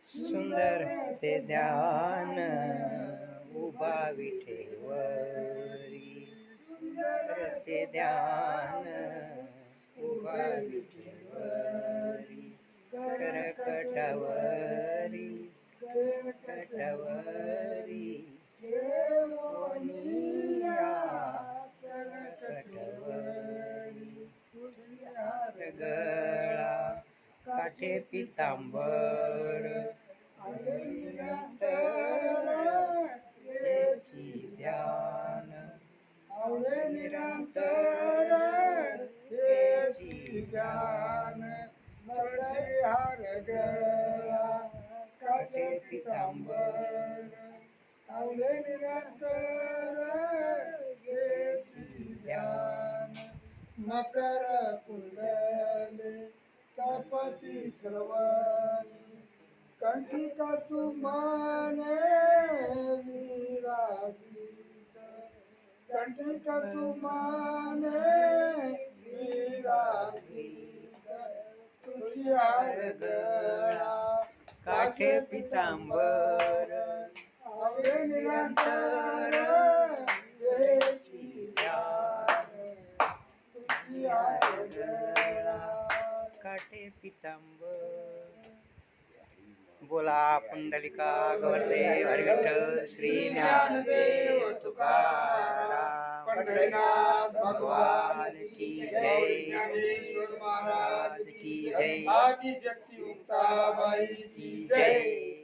सुंदर ते ध्यान उभा विठेवरी, सुंदर ते ध्यान उभा विठेवरी, करकटावरी करकटावरी ठेवोनिया, करकटावरी तुझ्यार गळा, काठे पितांबर निरंतर तेची ध्यान, आवडे निरंतर तेची ध्यान, तुळशी हार गळा, काठे पितांबर आवडे निरंतर तेची ध्यान, मकर कुंडले तपती श्रवणी, कंठिका तू माने विराजित, कंठिका तू माने विराजित, तुझी हार गळा, काठे पितांबर आवडे निरंतर तेची ध्यान, तुझी हार गळा, काठे पितांबर. बोला पुंडलिका गवरते हरी विठ्ठल श्री ज्ञानदेव तुकाराम, पंढरीनाथ भगवान की जय, ज्ञानेश्वर महाराज की जय, आदिशक्ती मुक्ताबाई की जय.